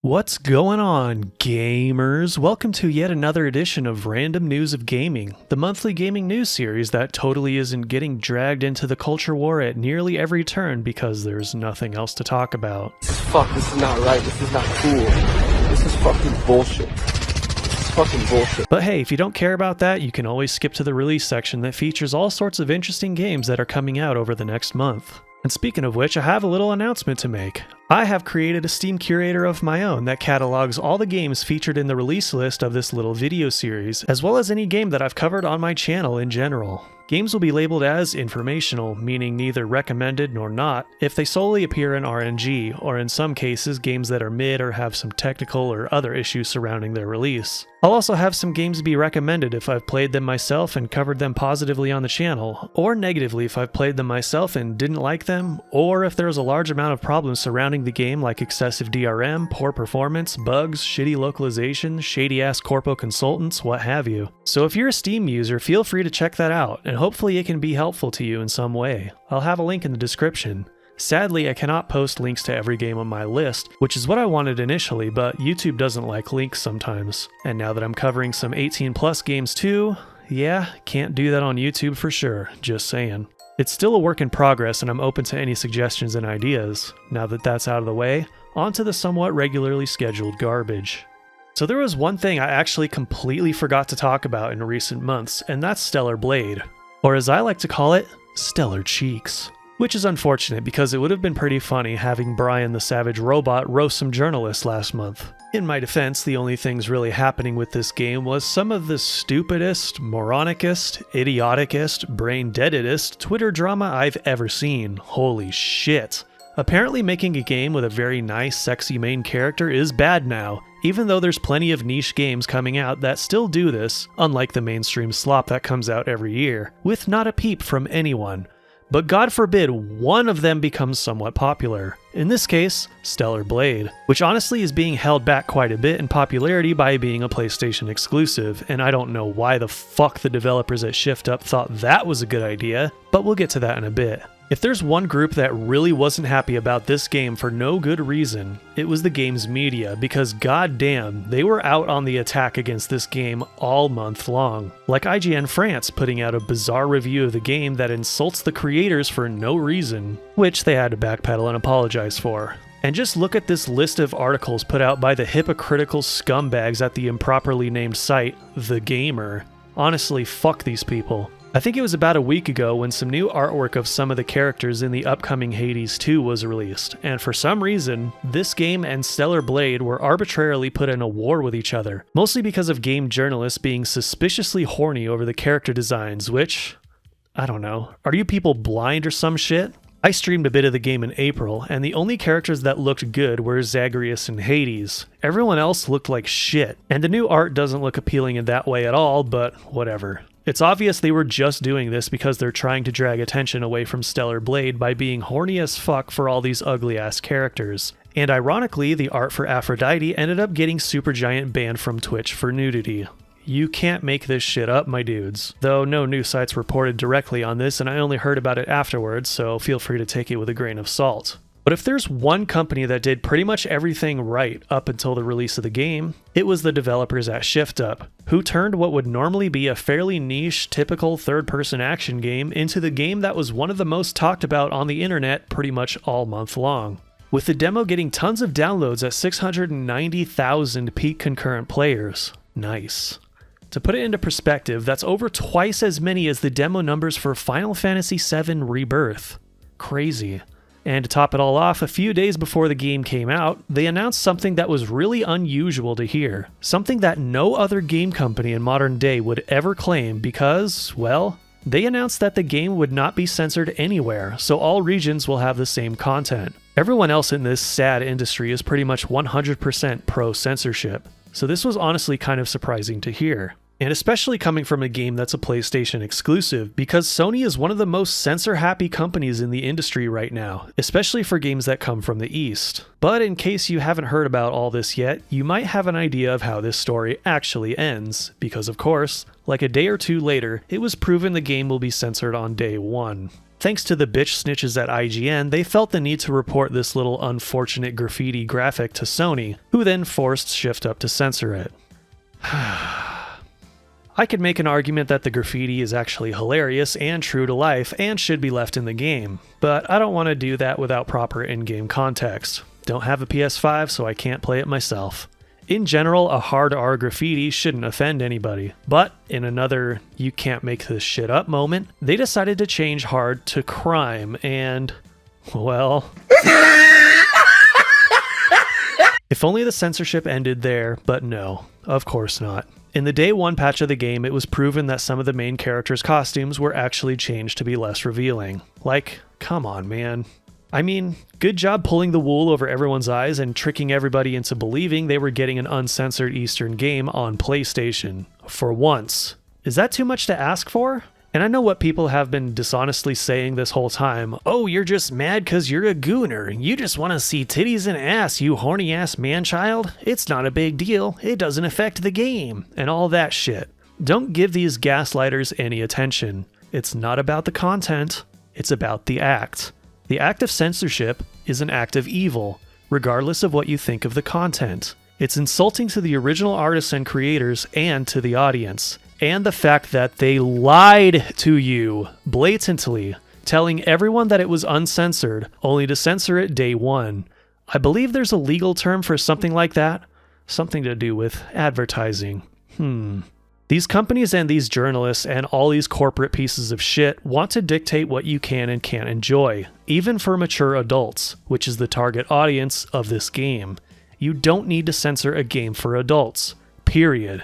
What's going on, gamers? Welcome to yet another edition of Random News of Gaming, the monthly gaming news series that totally isn't getting dragged into the culture war at nearly every turn because there's nothing else to talk about. This is not right, this is not cool. This is fucking bullshit. This is fucking bullshit. But hey, if you don't care about that, you can always skip to the release section that features all sorts of interesting games that are coming out over the next month. And speaking of which, I have a little announcement to make. I have created a Steam curator of my own that catalogs all the games featured in the release list of this little video series, as well as any game that I've covered on my channel in general. Games will be labeled as informational, meaning neither recommended nor not, if they solely appear in RNG, or in some cases games that are mid or have some technical or other issues surrounding their release. I'll also have some games be recommended if I've played them myself and covered them positively on the channel, or negatively if I've played them myself and didn't like them, or if there's a large amount of problems surrounding the game like excessive DRM, poor performance, bugs, shitty localization, shady-ass corpo consultants, what have you. So if you're a Steam user, feel free to check that out, and hopefully it can be helpful to you in some way. I'll have a link in the description. Sadly, I cannot post links to every game on my list, which is what I wanted initially, but YouTube doesn't like links sometimes. And now that I'm covering some 18+ games too, yeah, can't do that on YouTube for sure, just saying. It's still a work in progress and I'm open to any suggestions and ideas. Now that that's out of the way, on to the somewhat regularly scheduled garbage. So there was one thing I actually completely forgot to talk about in recent months, and that's Stellar Blade. Or as I like to call it, Stellar Cheeks. Which is unfortunate because it would have been pretty funny having Brian the Savage Robot roast some journalists last month. In my defense, the only things really happening with this game was some of the stupidest, moronicest, idioticest, brain-deadedest Twitter drama I've ever seen. Holy shit. Apparently making a game with a very nice, sexy main character is bad now, even though there's plenty of niche games coming out that still do this, unlike the mainstream slop that comes out every year, with not a peep from anyone. But God forbid one of them becomes somewhat popular. In this case, Stellar Blade, which honestly is being held back quite a bit in popularity by being a PlayStation exclusive, and I don't know why the fuck the developers at Shift Up thought that was a good idea, but we'll get to that in a bit. If there's one group that really wasn't happy about this game for no good reason, it was the game's media, because goddamn, they were out on the attack against this game all month long. Like IGN France putting out a bizarre review of the game that insults the creators for no reason, which they had to backpedal and apologize for. And just look at this list of articles put out by the hypocritical scumbags at the improperly named site, The Gamer. Honestly, fuck these people. I think it was about a week ago when some new artwork of some of the characters in the upcoming Hades 2 was released, and for some reason, this game and Stellar Blade were arbitrarily put in a war with each other, mostly because of game journalists being suspiciously horny over the character designs, which, I don't know, are you people blind or some shit? I streamed a bit of the game in April, and the only characters that looked good were Zagreus and Hades. Everyone else looked like shit, and the new art doesn't look appealing in that way at all, but whatever. It's obvious they were just doing this because they're trying to drag attention away from Stellar Blade by being horny as fuck for all these ugly-ass characters. And ironically, the art for Aphrodite ended up getting Supergiant banned from Twitch for nudity. You can't make this shit up, my dudes. Though no news sites reported directly on this and I only heard about it afterwards, so feel free to take it with a grain of salt. But if there's one company that did pretty much everything right up until the release of the game, it was the developers at Shift Up, who turned what would normally be a fairly niche, typical third-person action game into the game that was one of the most talked about on the internet pretty much all month long. With the demo getting tons of downloads at 690,000 peak concurrent players. Nice. To put it into perspective, that's over twice as many as the demo numbers for Final Fantasy VII Rebirth. Crazy. And to top it all off, a few days before the game came out, they announced something that was really unusual to hear. Something that no other game company in modern day would ever claim because, well, they announced that the game would not be censored anywhere, so all regions will have the same content. Everyone else in this sad industry is pretty much 100% pro-censorship, so this was honestly kind of surprising to hear. And especially coming from a game that's a PlayStation exclusive, because Sony is one of the most censor-happy companies in the industry right now, especially for games that come from the East. But in case you haven't heard about all this yet, you might have an idea of how this story actually ends, because of course, like a day or two later, it was proven the game will be censored on day one. Thanks to the bitch snitches at IGN, they felt the need to report this little unfortunate graffiti graphic to Sony, who then forced Shift Up to censor it. I could make an argument that the graffiti is actually hilarious and true to life and should be left in the game, but I don't want to do that without proper in-game context. Don't have a PS5, so I can't play it myself. In general, a hard R graffiti shouldn't offend anybody, but in another you can't make this shit up moment, they decided to change hard to crime and, well... If only the censorship ended there, but no, of course not. In the day one patch of the game, it was proven that some of the main characters' costumes were actually changed to be less revealing. Like, come on, man. I mean, good job pulling the wool over everyone's eyes and tricking everybody into believing they were getting an uncensored Eastern game on PlayStation. For once. Is that too much to ask for? And I know what people have been dishonestly saying this whole time. Oh, you're just mad because you're a gooner. You just want to see titties and ass, you horny ass man-child. It's not a big deal. It doesn't affect the game. And all that shit. Don't give these gaslighters any attention. It's not about the content. It's about the act. The act of censorship is an act of evil, regardless of what you think of the content. It's insulting to the original artists and creators and to the audience. And the fact that they lied to you blatantly, telling everyone that it was uncensored, only to censor it day one. I believe there's a legal term for something like that. Something to do with advertising. These companies and these journalists and all these corporate pieces of shit want to dictate what you can and can't enjoy, even for mature adults, which is the target audience of this game. You don't need to censor a game for adults. Period.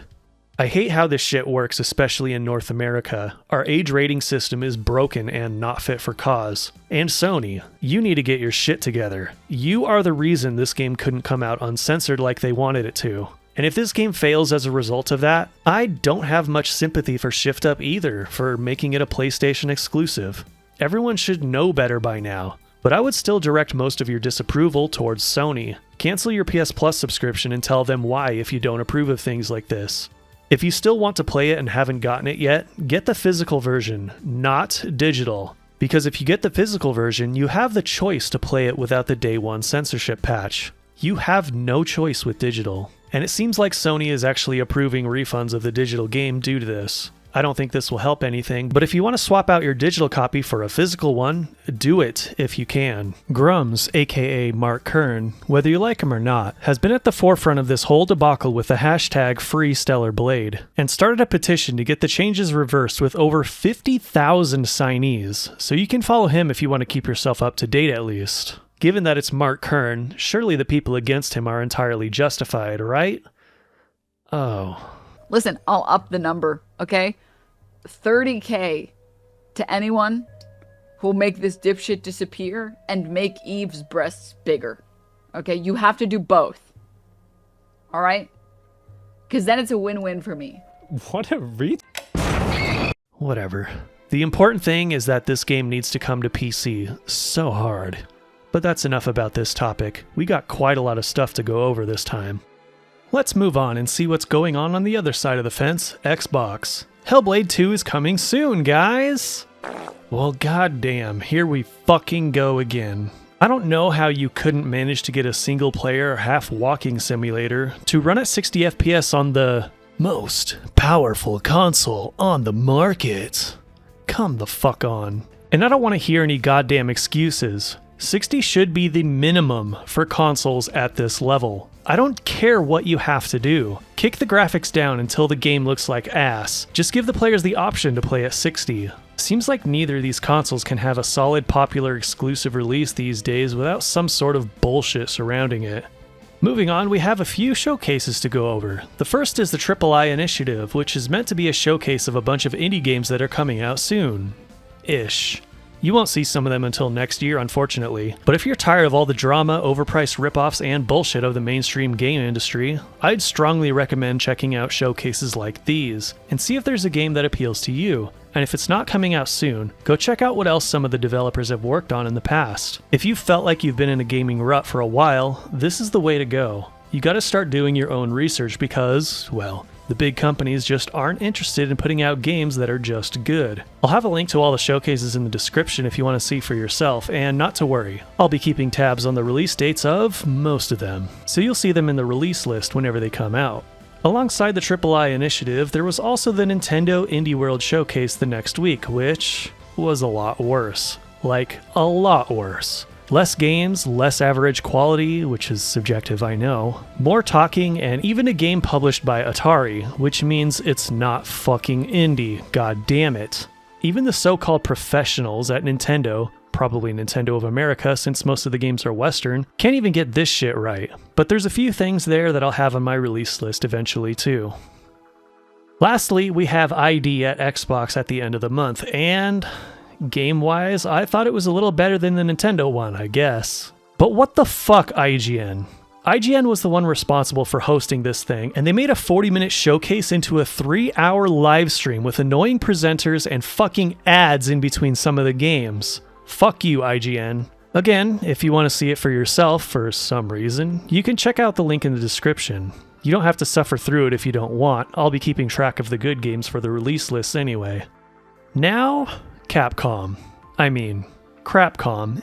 I hate how this shit works, especially in North America. Our age rating system is broken and not fit for cause. And Sony, you need to get your shit together. You are the reason this game couldn't come out uncensored like they wanted it to. And if this game fails as a result of that, I don't have much sympathy for Shift Up either for making it a PlayStation exclusive. Everyone should know better by now. But I would still direct most of your disapproval towards Sony. Cancel your PS Plus subscription and tell them why if you don't approve of things like this. If you still want to play it and haven't gotten it yet, get the physical version, not digital. Because if you get the physical version, you have the choice to play it without the day one censorship patch. You have no choice with digital. And it seems like Sony is actually approving refunds of the digital game due to this. I don't think this will help anything, but if you want to swap out your digital copy for a physical one, do it if you can. Grums, aka Mark Kern, whether you like him or not, has been at the forefront of this whole debacle with the hashtag #FreeStellarBlade, and started a petition to get the changes reversed with over 50,000 signees, so you can follow him if you want to keep yourself up to date at least. Given that it's Mark Kern, surely the people against him are entirely justified, right? Oh. Listen, I'll up the number, okay? 30K to anyone who'll make this dipshit disappear and make Eve's breasts bigger. Okay, you have to do both. Alright? Because then it's a win-win for me. What a Whatever. The important thing is that this game needs to come to PC so hard. But that's enough about this topic. We got quite a lot of stuff to go over this time. Let's move on and see what's going on the other side of the fence, Xbox. Hellblade 2 is coming soon, guys! Well, goddamn, here we fucking go again. I don't know how you couldn't manage to get a single-player, half-walking simulator to run at 60 FPS on the most powerful console on the market. Come the fuck on. And I don't want to hear any goddamn excuses. 60 should be the minimum for consoles at this level. I don't care what you have to do. Kick the graphics down until the game looks like ass. Just give the players the option to play at 60. Seems like neither of these consoles can have a solid popular exclusive release these days without some sort of bullshit surrounding it. Moving on, we have a few showcases to go over. The first is the III Initiative, which is meant to be a showcase of a bunch of indie games that are coming out soon. Ish. You won't see some of them until next year, unfortunately. But if you're tired of all the drama, overpriced ripoffs, and bullshit of the mainstream game industry, I'd strongly recommend checking out showcases like these, and see if there's a game that appeals to you. And if it's not coming out soon, go check out what else some of the developers have worked on in the past. If you felt like you've been in a gaming rut for a while, this is the way to go. You gotta start doing your own research because, well, The big companies just aren't interested in putting out games that are just good. I'll have a link to all the showcases in the description if you want to see for yourself, and not to worry, I'll be keeping tabs on the release dates of most of them, so you'll see them in the release list whenever they come out. Alongside the III initiative, there was also the Nintendo Indie World Showcase the next week, which was a lot worse. Like, a lot worse. Less games, less average quality, which is subjective, I know. More talking, and even a game published by Atari, which means it's not fucking indie, god damn it. Even the so-called professionals at Nintendo, probably Nintendo of America since most of the games are Western, can't even get this shit right. But there's a few things there that I'll have on my release list eventually too. Lastly, we have ID at Xbox at the end of the month, and game-wise, I thought it was a little better than the Nintendo one, I guess. But what the fuck, IGN? IGN was the one responsible for hosting this thing, and they made a 40-minute showcase into a 3-hour live stream with annoying presenters and fucking ads in between some of the games. Fuck you, IGN. Again, if you want to see it for yourself for some reason, you can check out the link in the description. You don't have to suffer through it if you don't want. I'll be keeping track of the good games for the release lists anyway. Now, Capcom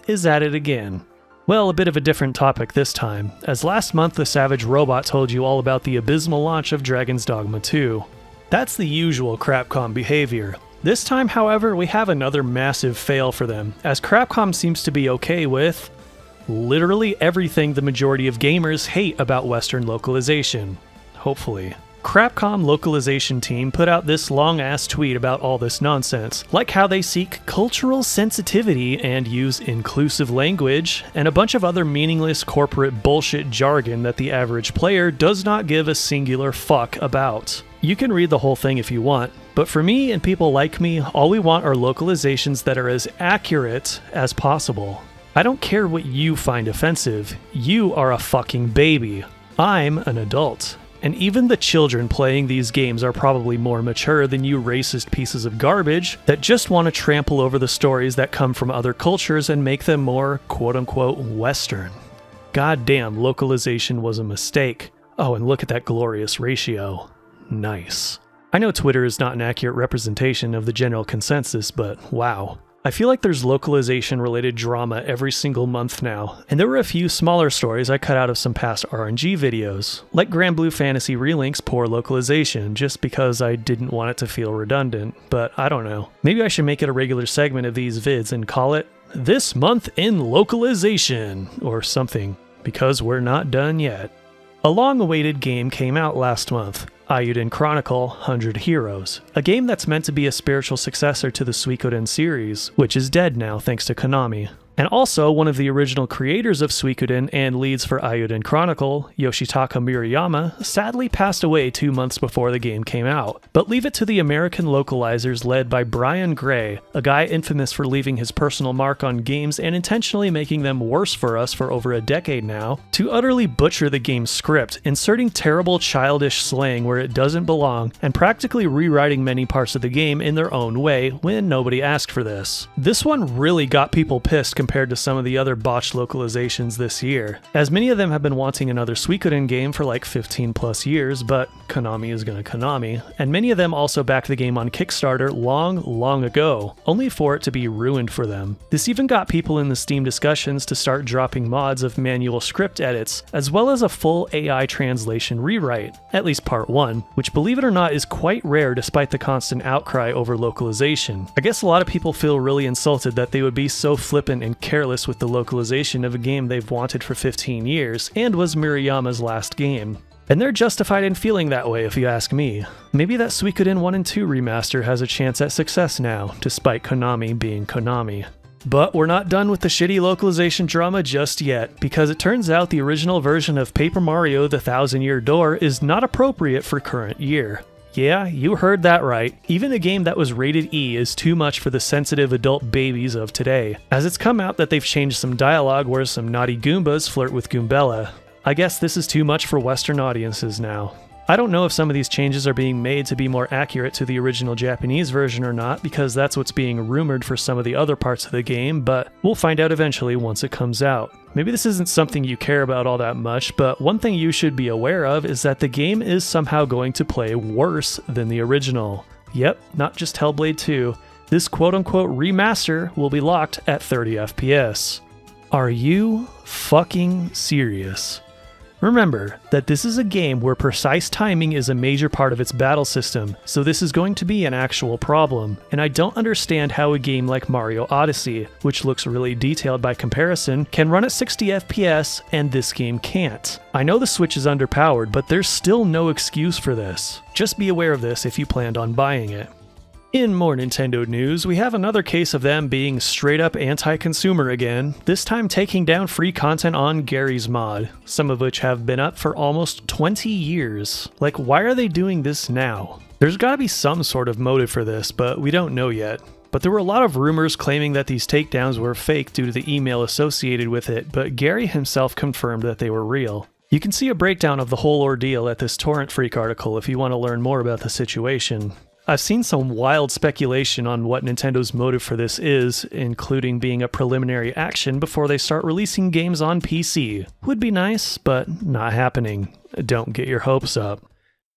is at it again. Well, a bit of a different topic this time, as last month the Savage Robot told you all about the abysmal launch of Dragon's Dogma 2. That's the usual Capcom behavior. This time, however, we have another massive fail for them, as Capcom seems to be okay with literally everything the majority of gamers hate about Western localization. Hopefully. Capcom localization team put out this long-ass tweet about all this nonsense, like how they seek cultural sensitivity and use inclusive language, and a bunch of other meaningless corporate bullshit jargon that the average player does not give a singular fuck about. You can read the whole thing if you want, but for me and people like me, all we want are localizations that are as accurate as possible. I don't care what you find offensive, you are a fucking baby. I'm an adult. And even the children playing these games are probably more mature than you racist pieces of garbage that just want to trample over the stories that come from other cultures and make them more quote-unquote Western. Goddamn, localization was a mistake. Oh, and look at that glorious ratio. Nice. I know Twitter is not an accurate representation of the general consensus, but wow. I feel like there's localization-related drama every single month now, and there were a few smaller stories I cut out of some past RNG videos, like Grand Blue Fantasy Relink's poor localization, just because I didn't want it to feel redundant, but I don't know. Maybe I should make it a regular segment of these vids and call it This Month in Localization, or something, because we're not done yet. A long-awaited game came out last month, Ayuden Chronicle 100 Heroes, a game that's meant to be a spiritual successor to the Suikoden series, which is dead now thanks to Konami. And also, one of the original creators of Suikoden and leads for Ayuden Chronicle, Yoshitaka Murayama, sadly passed away 2 months before the game came out. But leave it to the American localizers led by Brian Gray, a guy infamous for leaving his personal mark on games and intentionally making them worse for us for over a decade now, to utterly butcher the game's script, inserting terrible childish slang where it doesn't belong, and practically rewriting many parts of the game in their own way when nobody asked for this. This one really got people pissed compared to some of the other botched localizations this year, as many of them have been wanting another Suikoden game for like 15 plus years, but Konami is gonna Konami, and many of them also backed the game on Kickstarter long ago, only for it to be ruined for them. This even got people in the Steam discussions to start dropping mods of manual script edits, as well as a full AI translation rewrite, at least part 1, which believe it or not is quite rare despite the constant outcry over localization. I guess a lot of people feel really insulted that they would be so flippant and careless with the localization of a game they've wanted for 15 years, and was Murayama's last game. And they're justified in feeling that way if you ask me. Maybe that Suikoden 1 and 2 remaster has a chance at success now, despite Konami being Konami. But we're not done with the shitty localization drama just yet, because it turns out the original version of Paper Mario: The Thousand Year Door is not appropriate for current year. Yeah, you heard that right. Even a game that was rated E is too much for the sensitive adult babies of today, as it's come out that they've changed some dialogue where some naughty Goombas flirt with Goombella. I guess this is too much for Western audiences now. I don't know if some of these changes are being made to be more accurate to the original Japanese version or not, because that's what's being rumored for some of the other parts of the game, but we'll find out eventually once it comes out. Maybe this isn't something you care about all that much, but one thing you should be aware of is that the game is somehow going to play worse than the original. Yep, not just Hellblade 2. This quote-unquote remaster will be locked at 30 FPS. Are you fucking serious? Remember that this is a game where precise timing is a major part of its battle system, so this is going to be an actual problem, and I don't understand how a game like Mario Odyssey, which looks really detailed by comparison, can run at 60 FPS and this game can't. I know the Switch is underpowered, but there's still no excuse for this. Just be aware of this if you planned on buying it. In more Nintendo news, we have another case of them being straight up anti-consumer again, this time taking down free content on Gary's mod, some of which have been up for almost 20 years. Like, why are they doing this now? There's gotta be some sort of motive for this, but we don't know yet. But there were a lot of rumors claiming that these takedowns were fake due to the email associated with it, but Gary himself confirmed that they were real. You can see a breakdown of the whole ordeal at this Torrent Freak article if you want to learn more about the situation. I've seen some wild speculation on what Nintendo's motive for this is, including being a preliminary action before they start releasing games on PC. Would be nice, but not happening. Don't get your hopes up.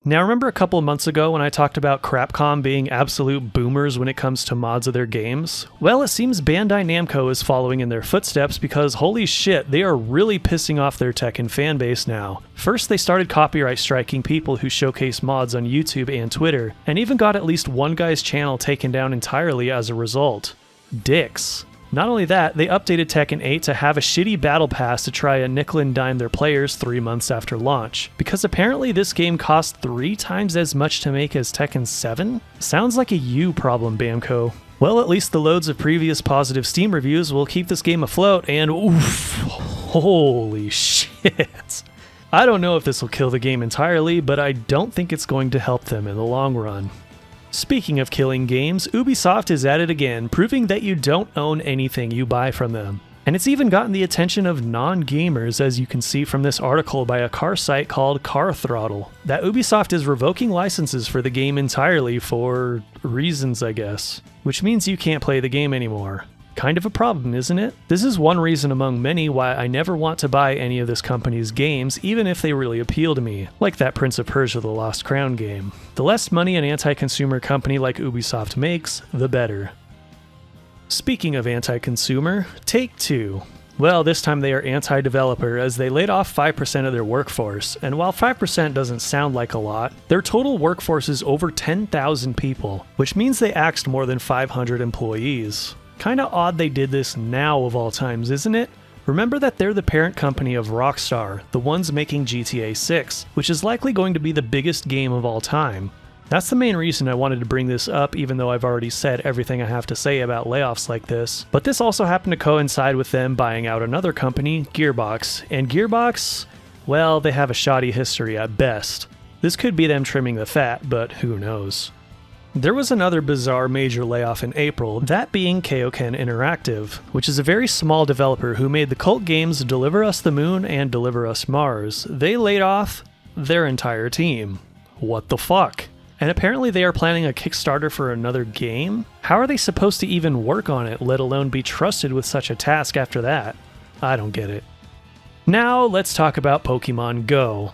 Now, remember a couple of months ago when I talked about Capcom being absolute boomers when it comes to mods of their games? Well, it seems Bandai Namco is following in their footsteps because holy shit, they are really pissing off their Tekken fanbase now. First, they started copyright striking people who showcase mods on YouTube and Twitter, and even got at least one guy's channel taken down entirely as a result. Dicks. Not only that, they updated Tekken 8 to have a shitty battle pass to try and nickel and dime their players 3 months after launch, because apparently this game cost 3 times as much to make as Tekken 7? Sounds like a you problem, Bamco. Well, at least the loads of previous positive Steam reviews will keep this game afloat, and oof, holy shit. I don't know if this will kill the game entirely, but I don't think it's going to help them in the long run. Speaking of killing games, Ubisoft is at it again, proving that you don't own anything you buy from them. And it's even gotten the attention of non-gamers, as you can see from this article by a car site called Car Throttle, that Ubisoft is revoking licenses for the game entirely for reasons, I guess. Which means you can't play the game anymore. Kind of a problem, isn't it? This is one reason among many why I never want to buy any of this company's games, even if they really appeal to me, like that Prince of Persia: The Lost Crown game. The less money an anti-consumer company like Ubisoft makes, the better. Speaking of anti-consumer, Take-Two. Well, this time they are anti-developer as they laid off 5% of their workforce, and while 5% doesn't sound like a lot, their total workforce is over 10,000 people, which means they axed more than 500 employees. Kinda odd they did this now of all times, isn't it? Remember that they're the parent company of Rockstar, the ones making GTA 6, which is likely going to be the biggest game of all time. That's the main reason I wanted to bring this up, even though I've already said everything I have to say about layoffs like this. But this also happened to coincide with them buying out another company, Gearbox. And Gearbox, well, they have a shoddy history at best. This could be them trimming the fat, but who knows. There was another bizarre major layoff in April, that being Kaioken Interactive, which is a very small developer who made the cult games Deliver Us the Moon and Deliver Us Mars. They laid off their entire team. What the fuck? And apparently they are planning a Kickstarter for another game? How are they supposed to even work on it, let alone be trusted with such a task after that? I don't get it. Now let's talk about Pokemon Go.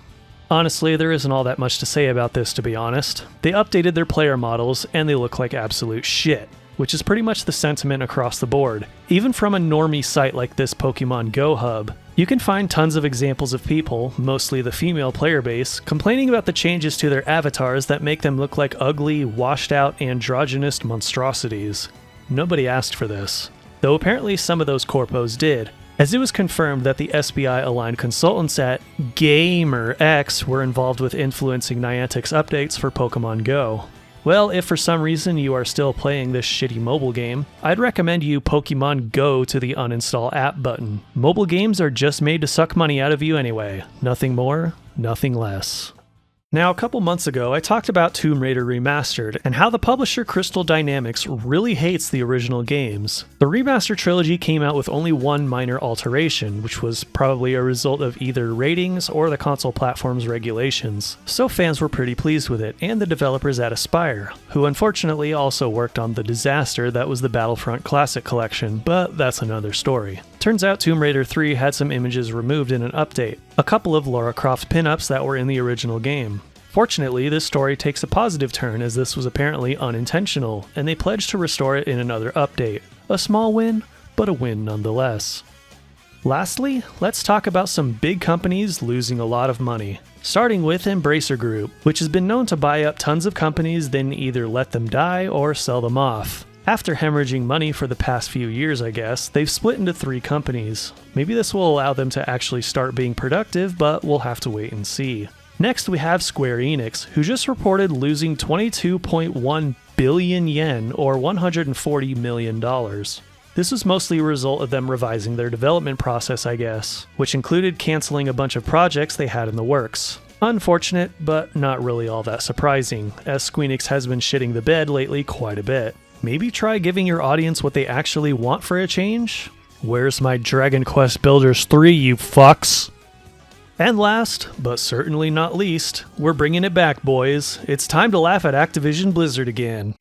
Honestly, there isn't all that much to say about this, to be honest. They updated their player models, and they look like absolute shit, which is pretty much the sentiment across the board. Even from a normie site like this Pokemon Go hub, you can find tons of examples of people, mostly the female player base, complaining about the changes to their avatars that make them look like ugly, washed-out, androgynous monstrosities. Nobody asked for this, though apparently some of those corpos did, as it was confirmed that the SBI-aligned consultants at GamerX were involved with influencing Niantic's updates for Pokemon Go. Well, if for some reason you are still playing this shitty mobile game, I'd recommend you Pokemon Go to the uninstall app button. Mobile games are just made to suck money out of you anyway. Nothing more, nothing less. Now, a couple months ago, I talked about Tomb Raider Remastered, and how the publisher Crystal Dynamics really hates the original games. The remaster trilogy came out with only one minor alteration, which was probably a result of either ratings or the console platform's regulations. So fans were pretty pleased with it, and the developers at Aspyr, who unfortunately also worked on the disaster that was the Battlefront Classic Collection, but that's another story. Turns out Tomb Raider 3 had some images removed in an update, a couple of Lara Croft pinups that were in the original game. Fortunately, this story takes a positive turn as this was apparently unintentional, and they pledged to restore it in another update. A small win, but a win nonetheless. Lastly, let's talk about some big companies losing a lot of money. Starting with Embracer Group, which has been known to buy up tons of companies, then either let them die or sell them off. After hemorrhaging money for the past few years, I guess, they've split into 3 companies. Maybe this will allow them to actually start being productive, but we'll have to wait and see. Next, we have Square Enix, who just reported losing 22.1 billion yen, or $140 million. This was mostly a result of them revising their development process, I guess, which included canceling a bunch of projects they had in the works. Unfortunate, but not really all that surprising, as Square Enix has been shitting the bed lately quite a bit. Maybe try giving your audience what they actually want for a change? Where's my Dragon Quest Builders 3, you fucks? And last, but certainly not least, we're bringing it back, boys. It's time to laugh at Activision Blizzard again.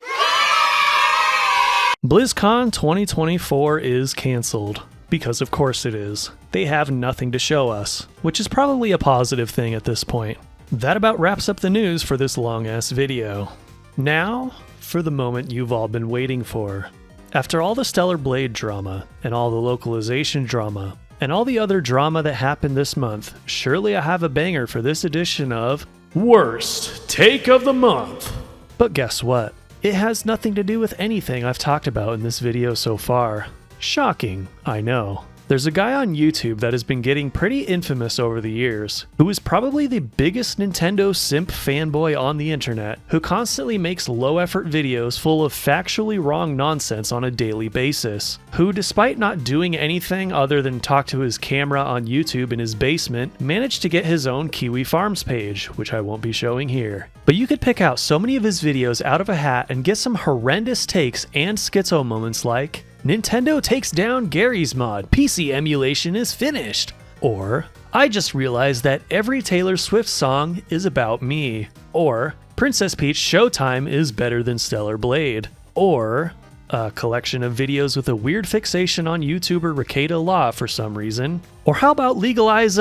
BlizzCon 2024 is cancelled. Because of course it is. They have nothing to show us, which is probably a positive thing at this point. That about wraps up the news for this long-ass video. Now, for the moment you've all been waiting for. After all the Stellar Blade drama, and all the localization drama, and all the other drama that happened this month, surely I have a banger for this edition of Worst Take of the Month. But guess what? It has nothing to do with anything I've talked about in this video so far. Shocking, I know. There's a guy on YouTube that has been getting pretty infamous over the years, who is probably the biggest Nintendo simp fanboy on the internet, who constantly makes low-effort videos full of factually wrong nonsense on a daily basis, who, despite not doing anything other than talk to his camera on YouTube in his basement, managed to get his own Kiwi Farms page, which I won't be showing here. But you could pick out so many of his videos out of a hat and get some horrendous takes and schizo moments like, Nintendo takes down Gary's mod, PC emulation is finished. Or, I just realized that every Taylor Swift song is about me. Or, Princess Peach Showtime is better than Stellar Blade. Or, a collection of videos with a weird fixation on YouTuber Ricada Law for some reason. Or how about legalize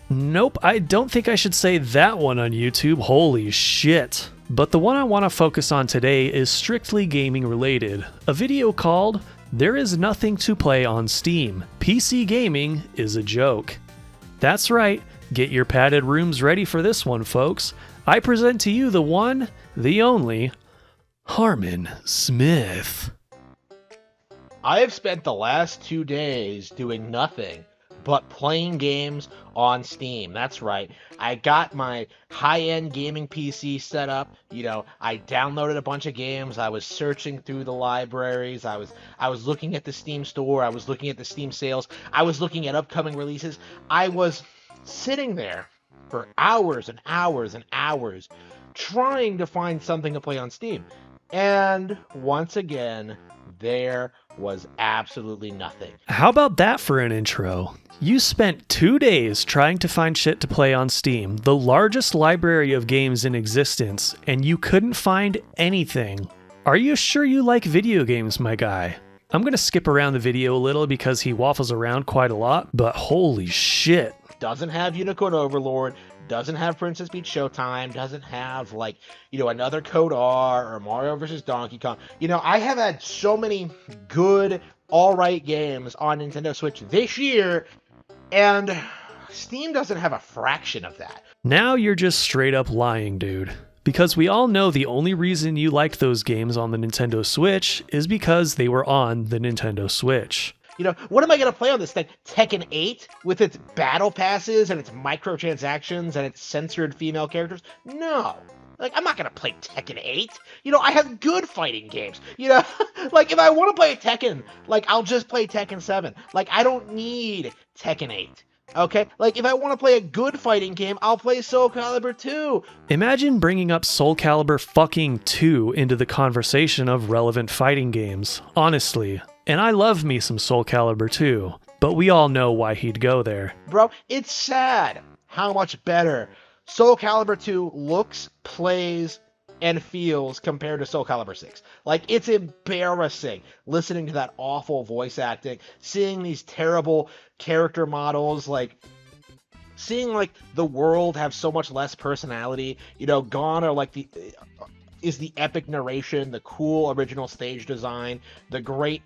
Nope, I don't think I should say that one on YouTube, holy shit. But the one I want to focus on today is strictly gaming related. A video called There Is Nothing to Play on Steam. PC Gaming is a Joke. That's right, get your padded rooms ready for this one, folks. I present to you the one, the only, Harmon Smith. I have spent the last 2 days doing nothing but playing games on Steam. That's right. I got my high-end gaming PC set up. You know, I downloaded a bunch of games. I was searching through the libraries. I was looking at the Steam store. I was looking at the Steam sales. I was looking at upcoming releases. I was sitting there for hours and hours and hours trying to find something to play on Steam. And once again, there was absolutely nothing. How about that for an intro? You spent 2 days trying to find shit to play on Steam, the largest library of games in existence, and you couldn't find anything. Are you sure you like video games, my guy? I'm gonna skip around the video a little because he waffles around quite a lot, but holy shit. Doesn't have Unicorn Overlord, doesn't have Princess Peach Showtime, doesn't have, like, you know, another Code R or Mario vs. Donkey Kong. You know, I have had so many good, alright games on Nintendo Switch this year, and Steam doesn't have a fraction of that. Now you're just straight up lying, dude. Because we all know the only reason you liked those games on the Nintendo Switch is because they were on the Nintendo Switch. You know, what am I going to play on this thing? Tekken 8 with its battle passes and its microtransactions and its censored female characters? No. Like, I'm not going to play Tekken 8. You know, I have good fighting games. You know, like, if I want to play Tekken, like, I'll just play Tekken 7. Like, I don't need Tekken 8. Okay, like if I want to play a good fighting game, I'll play Soul Calibur 2. Imagine bringing up Soul Calibur fucking 2 into the conversation of relevant fighting games, honestly. And I love me some Soul Calibur 2, but we all know why he'd go there. Bro, it's sad how much better Soul Calibur 2 looks, plays, and feels compared to Soul Calibur 6. Like, it's embarrassing listening to that awful voice acting, seeing these terrible character models, like, seeing, like, the world have so much less personality. You know, gone are, like, the epic narration, the cool original stage design, the great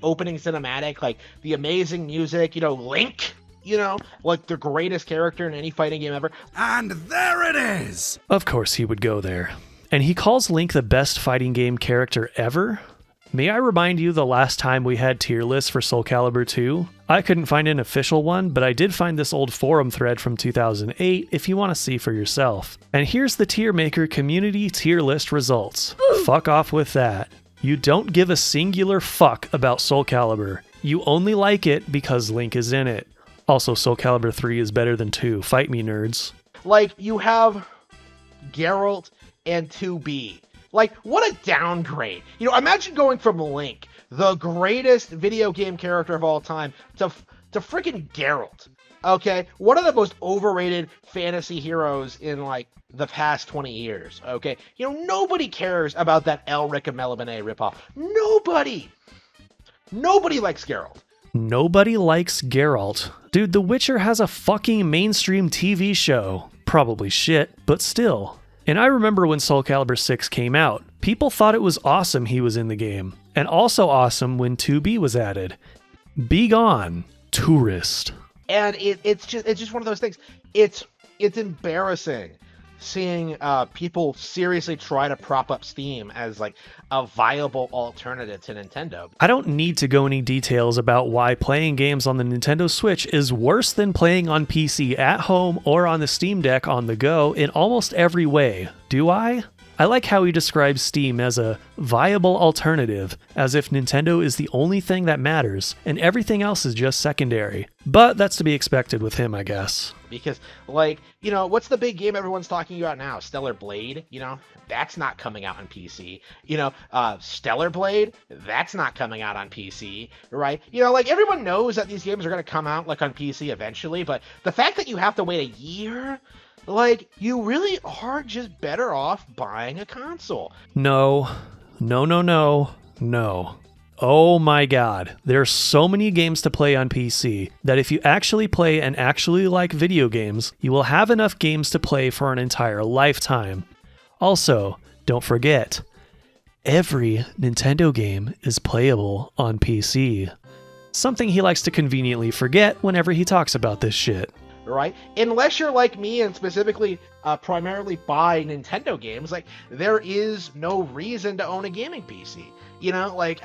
opening cinematic, like, the amazing music, you know, Link, you know, like the greatest character in any fighting game ever. And there it is! Of course he would go there. And he calls Link the best fighting game character ever? May I remind you the last time we had tier lists for Soul Calibur 2? I couldn't find an official one, but I did find this old forum thread from 2008 if you want to see for yourself. And here's the Tier Maker community tier list results. Fuck off with that. You don't give a singular fuck about Soul Calibur. You only like it because Link is in it. Also, Soul Calibur 3 is better than 2. Fight me, nerds. Like, you have Geralt and 2B. Like, what a downgrade. You know, imagine going from Link, the greatest video game character of all time, to freaking Geralt. Okay? One of the most overrated fantasy heroes in, like, the past 20 years. Okay? You know, nobody cares about that Elric and Melibene ripoff. Nobody! Nobody likes Geralt. Nobody likes Geralt. Dude, The Witcher has a fucking mainstream TV show. Probably shit, but still. And I remember when Soul Calibur 6 came out, people thought it was awesome he was in the game. And also awesome when 2B was added. Be gone, tourist. And it's just one of those things. It's embarrassing seeing people seriously try to prop up Steam as like a viable alternative to Nintendo. I don't need to go any details about why playing games on the Nintendo Switch is worse than playing on PC at home or on the Steam Deck on the go in almost every way, do I? I like how he describes Steam as a viable alternative, as if Nintendo is the only thing that matters, and everything else is just secondary. But that's to be expected with him, I guess. Because, like, you know, what's the big game everyone's talking about now? Stellar Blade, you know? That's not coming out on PC. You know, Stellar Blade, that's not coming out on PC, right? You know, like, everyone knows that these games are going to come out, like, on PC eventually, but the fact that you have to wait a year... Like, you really are just better off buying a console. No. Oh my god. There's so many games to play on PC that if you actually play and actually like video games, you will have enough games to play for an entire lifetime. Also, don't forget, every Nintendo game is playable on PC. Something he likes to conveniently forget whenever he talks about this shit. Right? Unless you're like me and specifically primarily buy Nintendo games, like, there is no reason to own a gaming PC. You know, like,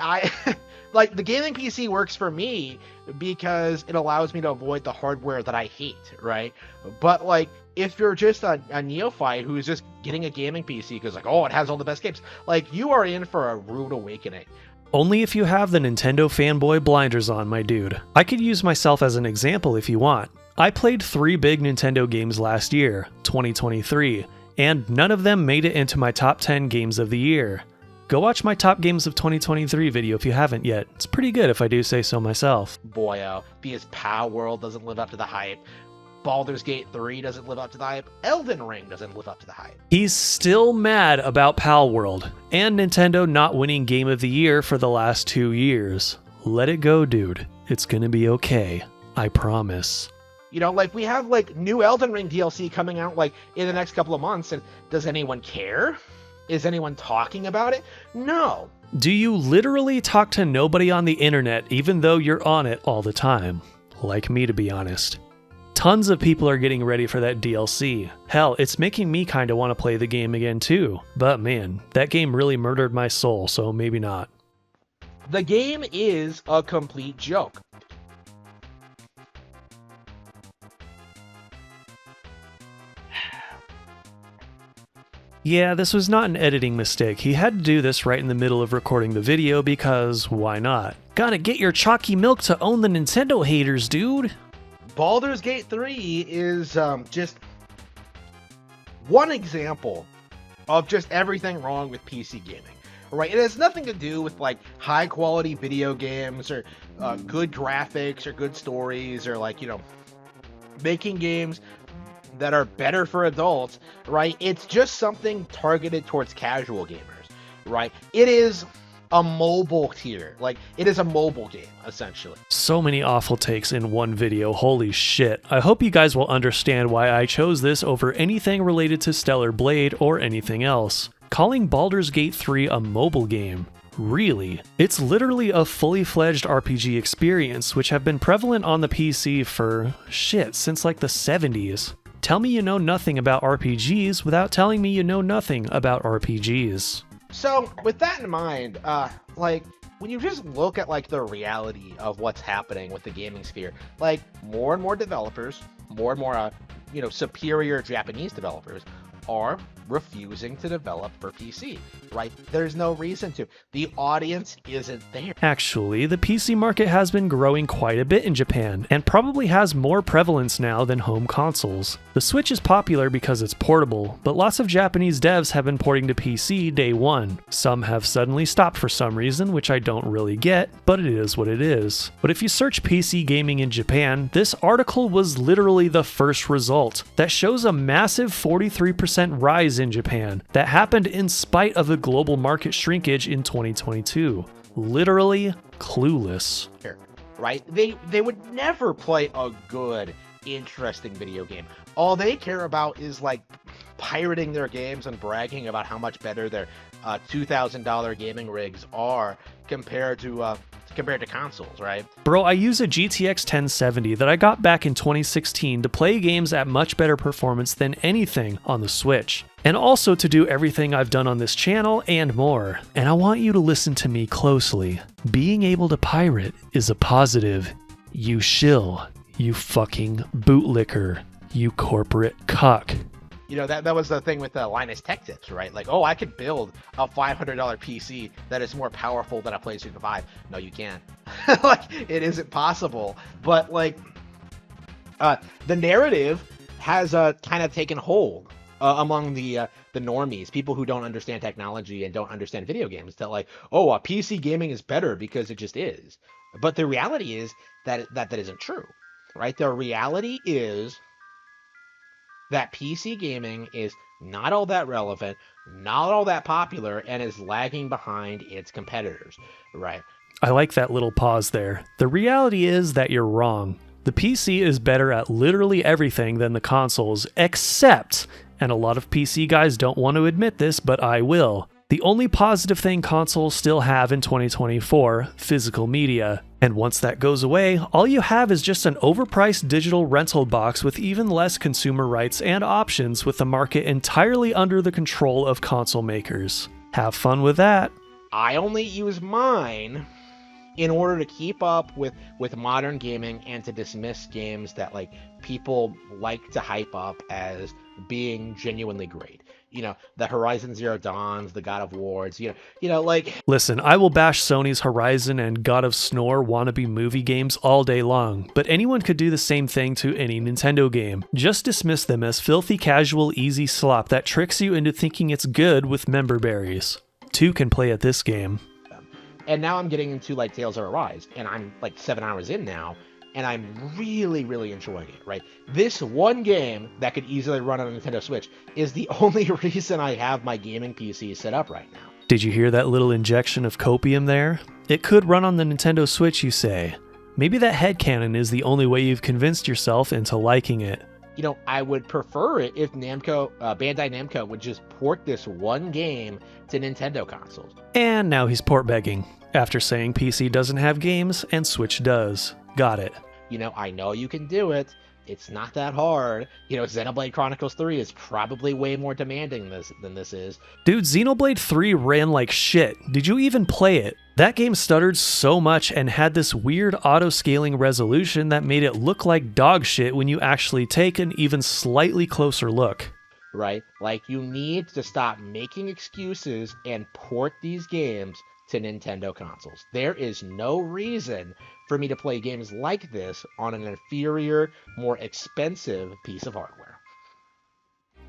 like, the gaming PC works for me because it allows me to avoid the hardware that I hate, right? But, like, if you're just a neophyte who's just getting a gaming PC because, like, oh, it has all the best games, like, you are in for a rude awakening. Only if you have the Nintendo fanboy blinders on, my dude. I could use myself as an example if you want. I played 3 big Nintendo games last year, 2023, and none of them made it into my top 10 games of the year. Go watch my top games of 2023 video if you haven't yet. It's pretty good if I do say so myself. Boyo, because Pow World doesn't live up to the hype. Baldur's Gate 3 doesn't live up to the hype. Elden Ring doesn't live up to the hype. He's still mad about Pal World and Nintendo not winning Game of the Year for the last 2 years. Let it go, dude. It's gonna be okay. I promise. You know, like, we have, like, new Elden Ring DLC coming out, like, in the next couple of months, and does anyone care? Is anyone talking about it? No. Do you literally talk to nobody on the internet even though you're on it all the time? Like me, to be honest. Tons of people are getting ready for that DLC. Hell, it's making me kinda want to play the game again too. But man, that game really murdered my soul, so maybe not. The game is a complete joke. Yeah, this was not an editing mistake. He had to do this right in the middle of recording the video because why not? Gotta get your chalky milk to own the Nintendo haters, dude. Baldur's Gate 3 is just one example of just everything wrong with PC gaming. Right, it has nothing to do with like high quality video games or good graphics or good stories or like, you know, making games that are better for adults, right? It's just something targeted towards casual gamers, right? It is a mobile tier, like it is a mobile game essentially. So many awful takes in one video, holy shit. I hope you guys will understand why I chose this over anything related to Stellar Blade or anything else. Calling Baldur's Gate 3 a mobile game? Really? It's literally a fully fledged RPG experience which have been prevalent on the PC for, shit, since like the 70s. Tell me you know nothing about RPGs without telling me you know nothing about RPGs. So with that in mind, like when you just look at like the reality of what's happening with the gaming sphere, like more and more developers, more and more, you know, superior Japanese developers are refusing to develop for PC, right? There's no reason to. The audience isn't there. Actually, the PC market has been growing quite a bit in Japan, and probably has more prevalence now than home consoles. The Switch is popular because it's portable, but lots of Japanese devs have been porting to PC day one. Some have suddenly stopped for some reason, which I don't really get, but it is what it is. But if you search PC gaming in Japan, this article was literally the first result that shows a massive 43% rise in Japan that happened in spite of the global market shrinkage in 2022. Literally clueless. Right? They would never play a good, interesting video game. All they care about is like pirating their games and bragging about how much better their $2,000 gaming rigs are compared to consoles, right? Bro, I use a GTX 1070 that I got back in 2016 to play games at much better performance than anything on the Switch. And also to do everything I've done on this channel and more. And I want you to listen to me closely. Being able to pirate is a positive. You shill. You fucking bootlicker. You corporate cuck. You know, that was the thing with Linus Tech Tips, right? Like, oh, I could build a $500 PC that is more powerful than a PlayStation 5. No, you can't. Like, it isn't possible. But, like, the narrative has kind of taken hold among the normies, people who don't understand technology and don't understand video games, that like, oh, PC gaming is better because it just is. But the reality is that isn't true, right? The reality is that PC gaming is not all that relevant, not all that popular, and is lagging behind its competitors, right? I like that little pause there. The reality is that you're wrong. The PC is better at literally everything than the consoles, except, and a lot of PC guys don't want to admit this, but I will, the only positive thing consoles still have in 2024, physical media. And once that goes away, all you have is just an overpriced digital rental box with even less consumer rights and options, with the market entirely under the control of console makers. Have fun with that. I only use mine in order to keep up with modern gaming and to dismiss games that like people like to hype up as being genuinely great. You know, the Horizon Zero Dawns, the God of Wars, you know, like... Listen, I will bash Sony's Horizon and God of Snore wannabe movie games all day long, but anyone could do the same thing to any Nintendo game. Just dismiss them as filthy casual easy slop that tricks you into thinking it's good with member berries. Two can play at this game. And now I'm getting into like Tales of Arise, and I'm like 7 hours in now, and I'm really, really enjoying it, right? This one game that could easily run on a Nintendo Switch is the only reason I have my gaming PC set up right now. Did you hear that little injection of copium there? It could run on the Nintendo Switch, you say. Maybe that headcanon is the only way you've convinced yourself into liking it. You know, I would prefer it if Namco, Bandai Namco would just port this one game to Nintendo consoles. And now he's port begging, after saying PC doesn't have games and Switch does. Got it. You know, I know you can do it. It's not that hard. You know, Xenoblade Chronicles 3 is probably way more demanding than this is. Dude, Xenoblade 3 ran like shit. Did you even play it? That game stuttered so much and had this weird auto-scaling resolution that made it look like dog shit when you actually take an even slightly closer look. Right? Like, you need to stop making excuses and port these games to Nintendo consoles. There is no reason for me to play games like this on an inferior, more expensive piece of hardware.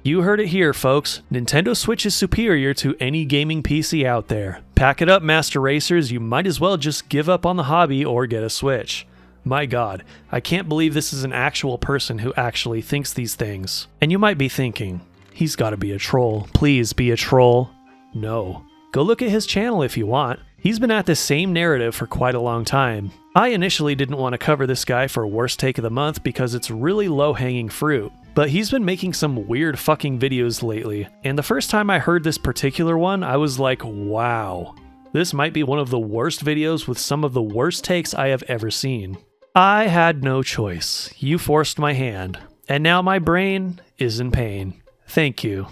You heard it here, folks. Nintendo Switch is superior to any gaming PC out there. Pack it up, Master Racers. You might as well just give up on the hobby or get a Switch. My god, I can't believe this is an actual person who actually thinks these things. And you might be thinking, he's gotta be a troll. Please be a troll. No. Go look at his channel if you want. He's been at this same narrative for quite a long time. I initially didn't want to cover this guy for Worst Take of the Month because it's really low-hanging fruit, but he's been making some weird fucking videos lately, and the first time I heard this particular one, I was like, wow. This might be one of the worst videos with some of the worst takes I have ever seen. I had no choice. You forced my hand, and now my brain is in pain. Thank you.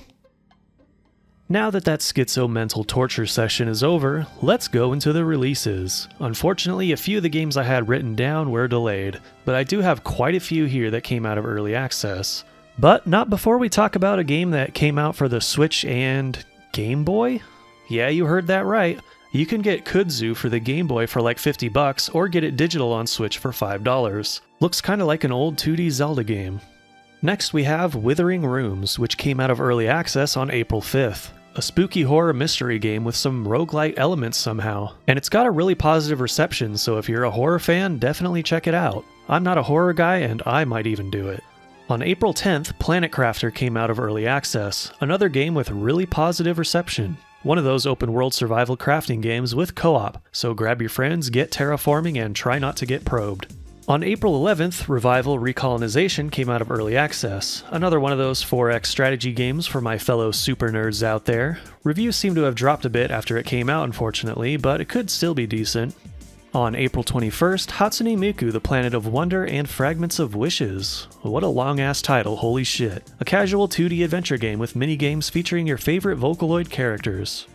Now that schizo mental torture session is over, let's go into the releases. Unfortunately, a few of the games I had written down were delayed, but I do have quite a few here that came out of early access. But not before we talk about a game that came out for the Switch and Game Boy? Yeah, you heard that right. You can get Kudzu for the Game Boy for like $50 or get it digital on Switch for $5. Looks kinda like an old 2D Zelda game. Next we have Withering Rooms, which came out of early access on April 5th. A spooky horror mystery game with some roguelite elements somehow. And it's got a really positive reception, so if you're a horror fan, definitely check it out. I'm not a horror guy, and I might even do it. On April 10th, Planet Crafter came out of early access, another game with really positive reception. One of those open world survival crafting games with co-op, so grab your friends, get terraforming, and try not to get probed. On April 11th, Revival Recolonization came out of early access, another one of those 4X strategy games for my fellow super nerds out there. Reviews seem to have dropped a bit after it came out, unfortunately, but it could still be decent. On April 21st, Hatsune Miku, the Planet of Wonder and Fragments of Wishes. What a long-ass title, holy shit. A casual 2D adventure game with mini-games featuring your favorite Vocaloid characters.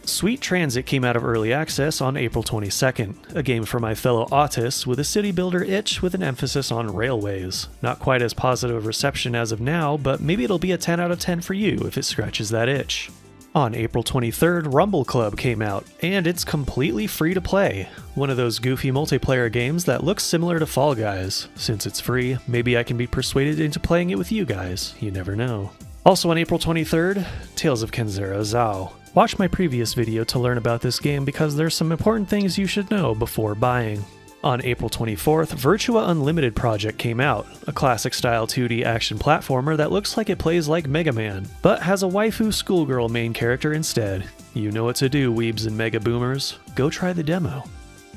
Sweet Transit came out of early access on April 22nd, a game for my fellow autists with a city builder itch with an emphasis on railways. Not quite as positive reception as of now, but maybe it'll be a 10 out of 10 for you if it scratches that itch. On April 23rd, Rumble Club came out, and it's completely free to play. One of those goofy multiplayer games that looks similar to Fall Guys. Since it's free, maybe I can be persuaded into playing it with you guys, you never know. Also on April 23rd, Tales of Kenzera ZAU. Watch my previous video to learn about this game because there's some important things you should know before buying. On April 24th, Virtua Unlimited Project came out, a classic-style 2D action platformer that looks like it plays like Mega Man, but has a waifu schoolgirl main character instead. You know what to do, weebs and mega boomers. Go try the demo.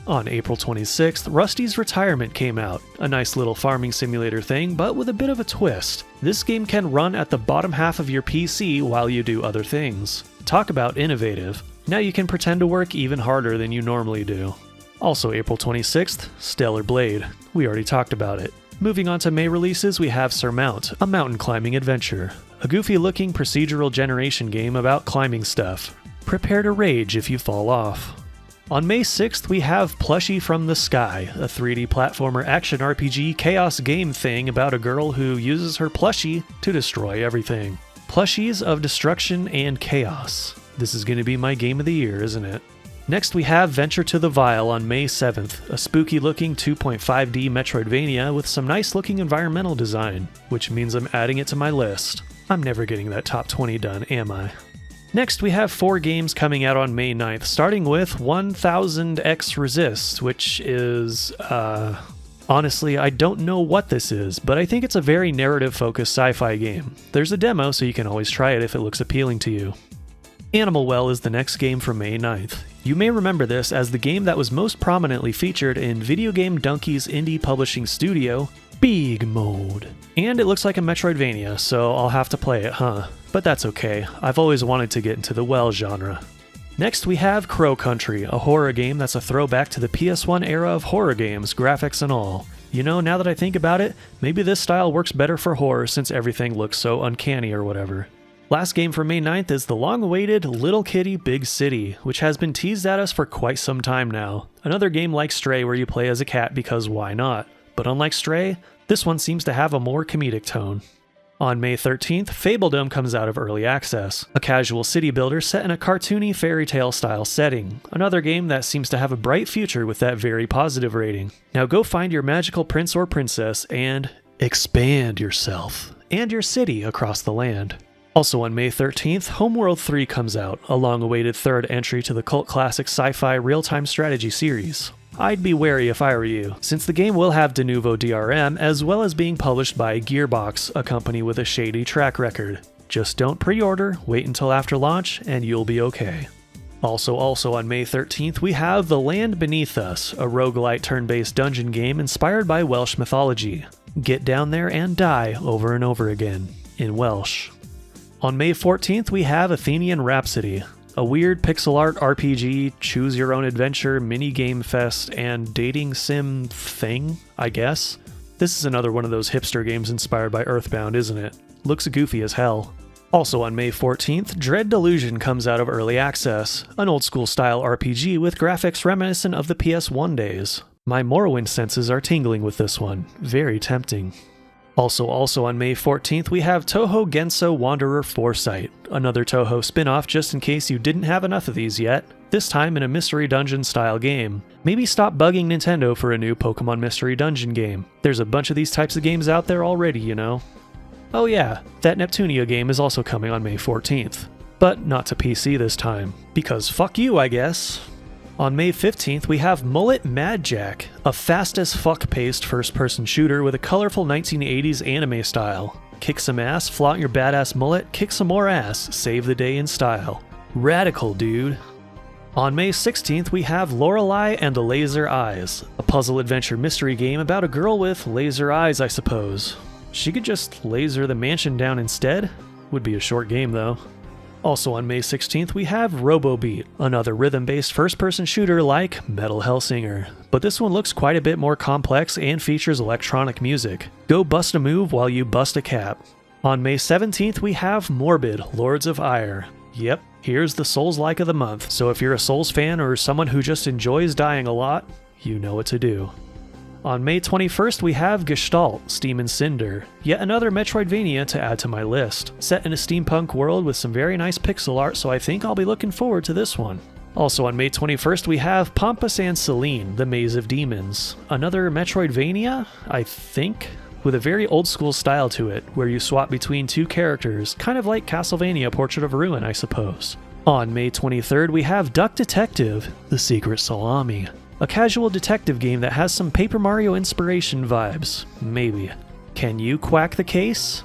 On April 26th, Rusty's Retirement came out, a nice little farming simulator thing, but with a bit of a twist. This game can run at the bottom half of your PC while you do other things. Talk about innovative. Now you can pretend to work even harder than you normally do. Also April 26th, Stellar Blade. We already talked about it. Moving on to May releases, we have Surmount, a mountain climbing adventure. A goofy looking procedural generation game about climbing stuff. Prepare to rage if you fall off. On May 6th, we have Plushie from the Sky, a 3D platformer action RPG chaos game thing about a girl who uses her plushie to destroy everything. Plushies of destruction and chaos. This is going to be my game of the year, isn't it? Next we have Venture to the Vile on May 7th, a spooky looking 2.5D Metroidvania with some nice looking environmental design, which means I'm adding it to my list. I'm never getting that top 20 done, am I? Next we have 4 games coming out on May 9th, starting with 1000X Resist, which is, honestly, I don't know what this is, but I think it's a very narrative-focused sci-fi game. There's a demo, so you can always try it if it looks appealing to you. Animal Well is the next game for May 9th. You may remember this as the game that was most prominently featured in Video Game Donkey's indie publishing studio, Big Mode. And it looks like a Metroidvania, so I'll have to play it, huh? But that's okay, I've always wanted to get into the well genre. Next we have Crow Country, a horror game that's a throwback to the PS1 era of horror games, graphics and all. You know, now that I think about it, maybe this style works better for horror since everything looks so uncanny or whatever. Last game for May 9th is the long-awaited Little Kitty Big City, which has been teased at us for quite some time now. Another game like Stray where you play as a cat because why not? But unlike Stray, this one seems to have a more comedic tone. On May 13th, Fabledom comes out of early access, a casual city builder set in a cartoony fairy tale style setting, another game that seems to have a bright future with that very positive rating. Now go find your magical prince or princess and expand yourself and your city across the land. Also on May 13th, Homeworld 3 comes out, a long-awaited third entry to the cult classic sci-fi real-time strategy series. I'd be wary if I were you, since the game will have de novo DRM as well as being published by Gearbox, a company with a shady track record. Just don't pre-order, wait until after launch, and you'll be okay. Also on May 13th, we have The Land Beneath Us, a roguelite turn-based dungeon game inspired by Welsh mythology. Get down there and die over and over again, in Welsh. On May 14th, we have Athenian Rhapsody, a weird pixel art RPG, choose your own adventure, mini-game fest, and dating sim thing, I guess? This is another one of those hipster games inspired by Earthbound, isn't it? Looks goofy as hell. Also on May 14th, Dread Delusion comes out of early access, an old school style RPG with graphics reminiscent of the PS1 days. My Morrowind senses are tingling with this one, very tempting. Also on May 14th, we have Toho Genso Wanderer Foresight, another Toho spin-off just in case you didn't have enough of these yet, this time in a mystery dungeon style game. Maybe stop bugging Nintendo for a new Pokemon Mystery Dungeon game. There's a bunch of these types of games out there already, you know. Oh yeah, that Neptunia game is also coming on May 14th. But not to PC this time, because fuck you, I guess. On May 15th, we have Mullet Mad Jack, a fast-as-fuck-paced first-person shooter with a colorful 1980s anime style. Kick some ass, flaunt your badass mullet, kick some more ass, save the day in style. Radical, dude. On May 16th, we have Lorelei and the Laser Eyes, a puzzle-adventure mystery game about a girl with laser eyes, I suppose. She could just laser the mansion down instead? Would be a short game, though. Also on May 16th, we have RoboBeat, another rhythm-based first-person shooter like Metal Hellsinger. But this one looks quite a bit more complex and features electronic music. Go bust a move while you bust a cap. On May 17th, we have Morbid, Lords of Ire. Yep, here's the Souls-like of the month, so if you're a Souls fan or someone who just enjoys dying a lot, you know what to do. On May 21st, we have Gestalt, Steam and Cinder, yet another Metroidvania to add to my list. Set in a steampunk world with some very nice pixel art, so I think I'll be looking forward to this one. Also on May 21st, we have Pampas and Celine, The Maze of Demons. Another Metroidvania, I think, with a very old school style to it, where you swap between two characters, kind of like Castlevania Portrait of Ruin, I suppose. On May 23rd, we have Duck Detective, The Secret Salami. A casual detective game that has some Paper Mario inspiration vibes. Maybe. Can you quack the case?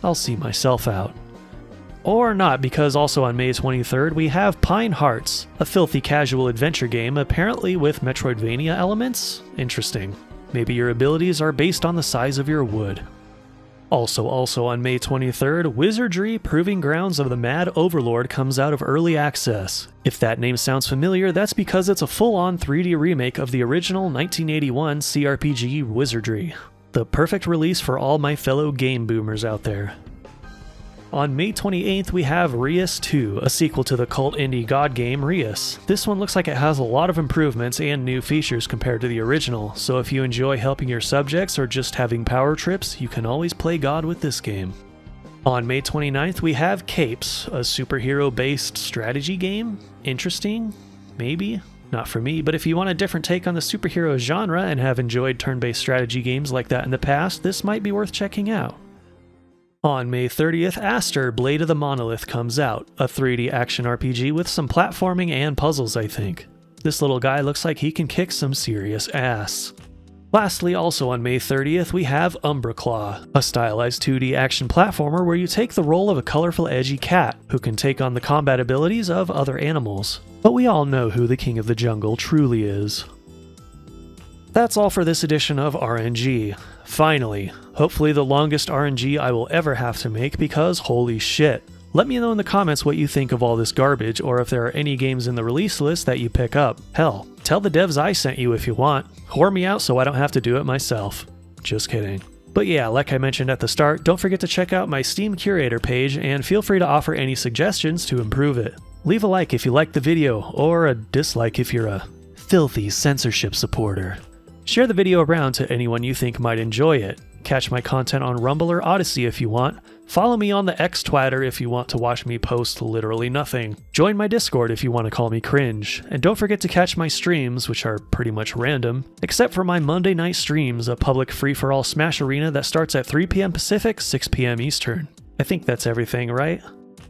I'll see myself out. Or not, because also on May 23rd we have Pine Hearts, a filthy casual adventure game apparently with Metroidvania elements? Interesting. Maybe your abilities are based on the size of your wood. Also on May 23rd, Wizardry Proving Grounds of the Mad Overlord comes out of early access. If that name sounds familiar, that's because it's a full-on 3D remake of the original 1981 CRPG Wizardry. The perfect release for all my fellow game boomers out there. On May 28th, we have Rias 2, a sequel to the cult indie god game Rias. This one looks like it has a lot of improvements and new features compared to the original, so if you enjoy helping your subjects or just having power trips, you can always play God with this game. On May 29th, we have Capes, a superhero-based strategy game. Interesting? Maybe? Not for me, but if you want a different take on the superhero genre and have enjoyed turn-based strategy games like that in the past, this might be worth checking out. On May 30th, Aster, Blade of the Monolith comes out, a 3D action RPG with some platforming and puzzles, I think. This little guy looks like he can kick some serious ass. Lastly, also on May 30th, we have Umbra Claw, a stylized 2D action platformer where you take the role of a colorful edgy cat who can take on the combat abilities of other animals. But we all know who the king of the jungle truly is. That's all for this edition of RNG. Finally, hopefully the longest RNG I will ever have to make because holy shit. Let me know in the comments what you think of all this garbage or if there are any games in the release list that you pick up. Hell, tell the devs I sent you if you want. Whore me out so I don't have to do it myself. Just kidding. But yeah, like I mentioned at the start, don't forget to check out my Steam Curator page and feel free to offer any suggestions to improve it. Leave a like if you liked the video, or a dislike if you're a filthy censorship supporter. Share the video around to anyone you think might enjoy it. Catch my content on Rumble or Odyssey if you want. Follow me on the X-Twitter if you want to watch me post literally nothing. Join my Discord if you want to call me cringe. And don't forget to catch my streams, which are pretty much random, except for my Monday night streams, a public free-for-all Smash Arena that starts at 3 p.m. Pacific, 6 p.m. Eastern. I think that's everything, right?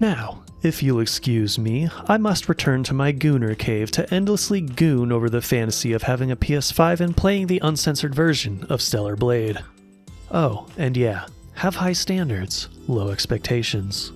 Now, if you'll excuse me, I must return to my Gooner cave to endlessly goon over the fantasy of having a PS5 and playing the uncensored version of Stellar Blade. Oh, and yeah, have high standards, low expectations.